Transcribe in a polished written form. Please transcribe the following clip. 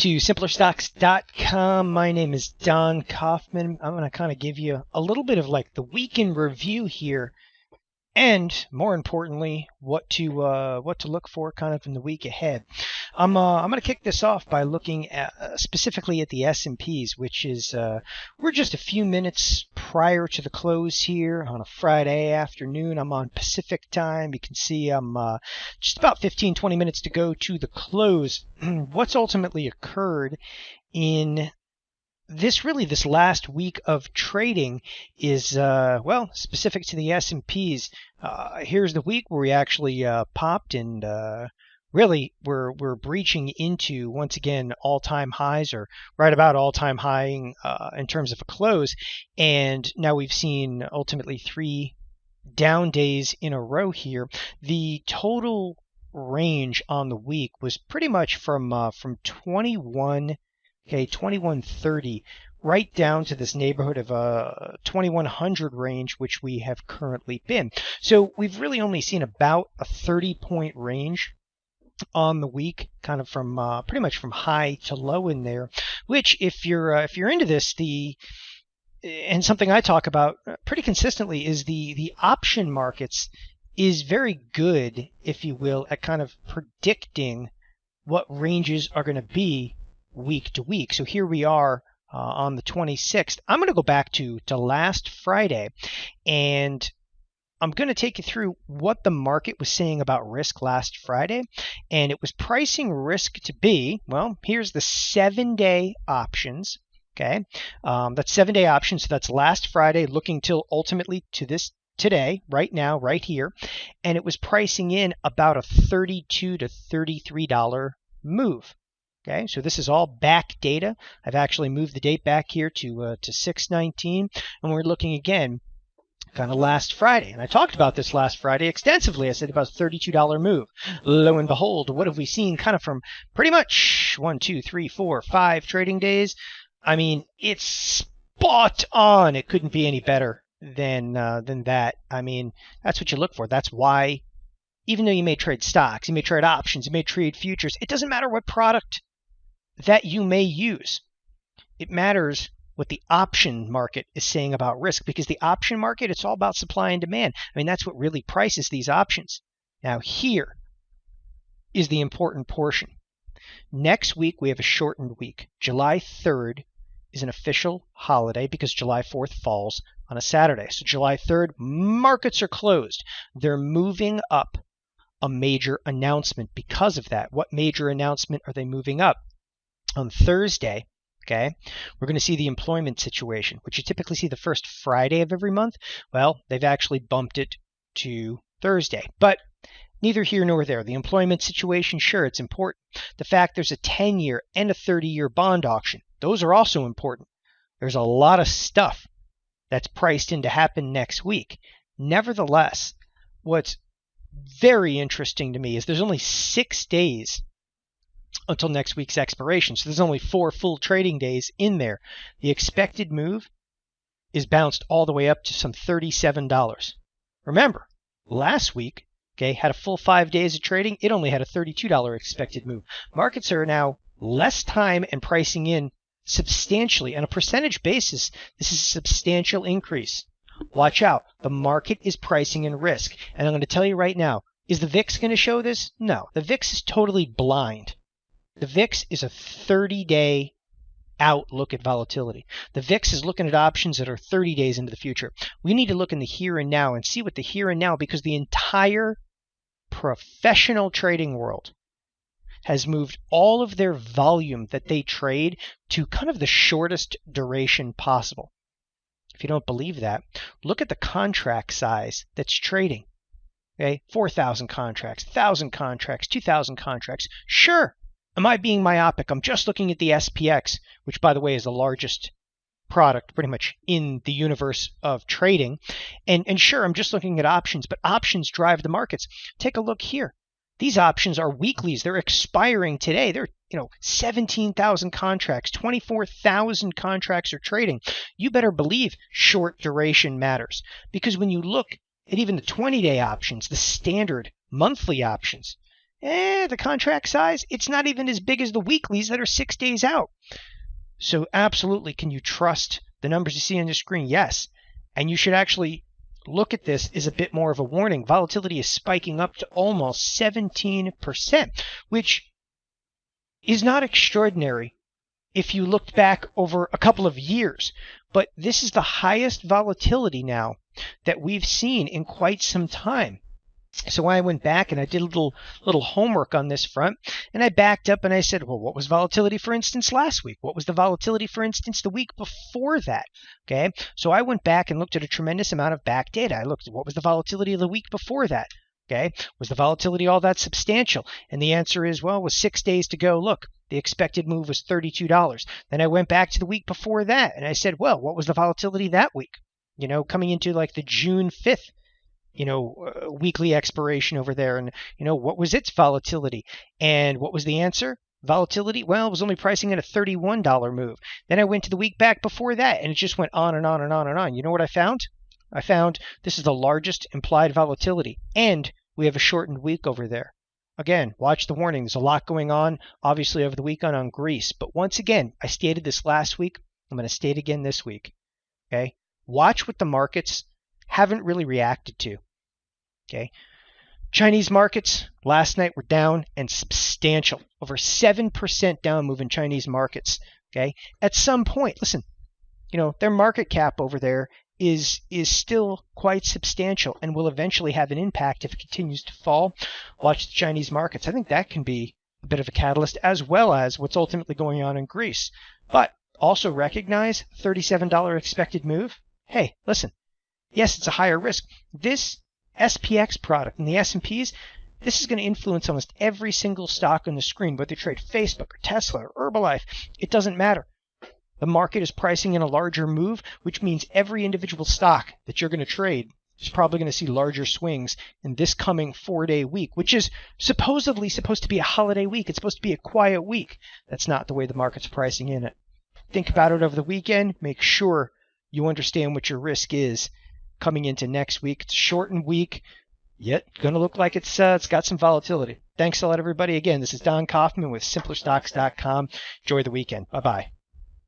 to simplerstocks.com. My name is Don Kaufman. I'm going to kind of give you a little bit of like the week in review here, and more importantly, what to look for kind of in the week ahead. I'm going to kick this off by looking at specifically at the S&Ps, which is we're just a few minutes prior to the close here on a Friday afternoon. I'm on Pacific time. You can see I'm just about 15-20 minutes to go to the close. What's ultimately occurred in this last week of trading is, specific to the S&Ps. Here's the week where we actually popped and really we're breaching into, once again, all-time highs, or right about all-time high in terms of a close. And now we've seen ultimately 3 down days in a row here. The total range on the week was pretty much from 2130 right down to this neighborhood of 2100 range, which we have currently been. So we've really only seen about a 30-point range on the week, kind of from pretty much from high to low in there, which if you're into this, and something I talk about pretty consistently is the option markets is very good, if you will, at kind of predicting what ranges are going to be week to week. So here we are on the 26th. I'm going to go back to last Friday, and I'm going to take you through what the market was saying about risk last Friday. And it was pricing risk to be, well, here's the 7-day options. Okay, that's 7-day options. So that's last Friday, looking till ultimately to this today, right now, right here. And it was pricing in about a $32 to $33 move. Okay, so this is all back data. I've actually moved the date back here to 6/19, and we're looking again kind of last Friday. And I talked about this last Friday extensively. I said about a $32 move. Lo and behold, what have we seen kind of from pretty much 1, 2, 3, 4, 5 trading days? I mean, it's spot on. It couldn't be any better than that. I mean, that's what you look for. That's why, even though you may trade stocks, you may trade options, you may trade futures, it doesn't matter what product that you may use. It matters what the option market is saying about risk, because the option market, it's all about supply and demand. I mean, that's what really prices these options. Now, here is the important portion. Next week, we have a shortened week. July 3rd is an official holiday because July 4th falls on a Saturday. So July 3rd, markets are closed. They're moving up a major announcement because of that. What major announcement are they moving up? On Thursday, okay, we're going to see the employment situation, which you typically see the first Friday of every month. Well, they've actually bumped it to Thursday, but neither here nor there. The employment situation, sure, it's important. The fact there's a 10-year and a 30-year bond auction, those are also important. There's a lot of stuff that's priced in to happen next week. Nevertheless, what's very interesting to me is there's only 6 days until next week's expiration. So there's only 4 full trading days in there. The expected move is bounced all the way up to some $37. Remember, last week, okay, had a full 5 days of trading. It only had a $32 expected move. Markets are now less time and pricing in substantially. On a percentage basis, this is a substantial increase. Watch out. The market is pricing in risk. And I'm going to tell you right now, is the VIX going to show this? No. The VIX is totally blind. The VIX is a 30-day outlook at volatility. The VIX is looking at options that are 30 days into the future. We need to look in the here and now and see what the here and now, because the entire professional trading world has moved all of their volume that they trade to kind of the shortest duration possible. If you don't believe that, look at the contract size that's trading. Okay, 4,000 contracts, 1,000 contracts, 2,000 contracts. Sure. Am I being myopic? I'm just looking at the SPX, which, by the way, is the largest product pretty much in the universe of trading. And sure, I'm just looking at options, but options drive the markets. Take a look here. These options are weeklies. They're expiring today. They're 17,000 contracts, 24,000 contracts are trading. You better believe short duration matters, because when you look at even the 20-day options, the standard monthly options, the contract size, it's not even as big as the weeklies that are 6 days out. So absolutely, can you trust the numbers you see on the screen? Yes. And you should actually look at this as a bit more of a warning. Volatility is spiking up to almost 17%, which is not extraordinary if you looked back over a couple of years. But this is the highest volatility now that we've seen in quite some time. So I went back and I did a little homework on this front, and I backed up and I said, well, what was volatility, for instance, last week? What was the volatility, for instance, the week before that? Okay, so I went back and looked at a tremendous amount of back data. I looked at what was the volatility of the week before that. Okay, was the volatility all that substantial? And the answer is, well, with 6 days to go, look, the expected move was $32. Then I went back to the week before that and I said, well, what was the volatility that week? Coming into like the June 5th, weekly expiration over there. And, what was its volatility? And what was the answer? Volatility? Well, it was only pricing at a $31 move. Then I went to the week back before that, and it just went on and on and on and on. You know what I found? I found this is the largest implied volatility, and we have a shortened week over there. Again, watch the warning. There's a lot going on, obviously, over the weekend on Greece. But once again, I stated this last week. I'm going to state it again this week. Okay? Watch what the markets haven't really reacted to. Okay? Chinese markets last night were down and substantial. Over 7% down move in Chinese markets. Okay? At some point, listen, their market cap over there is still quite substantial and will eventually have an impact if it continues to fall. Watch the Chinese markets. I think that can be a bit of a catalyst, as well as what's ultimately going on in Greece. But also recognize $37 expected move. Hey, listen, yes, it's a higher risk. This SPX product and the S&Ps, this is going to influence almost every single stock on the screen, whether you trade Facebook or Tesla or Herbalife. It doesn't matter. The market is pricing in a larger move, which means every individual stock that you're going to trade is probably going to see larger swings in this coming 4-day week, which is supposedly supposed to be a holiday week. It's supposed to be a quiet week. That's not the way the market's pricing in it. Think about it over the weekend. Make sure you understand what your risk is coming into next week. It's a shortened week, yet going to look like it's got some volatility. Thanks a lot, everybody. Again, this is Don Kaufman with SimplerStocks.com. Enjoy the weekend. Bye-bye.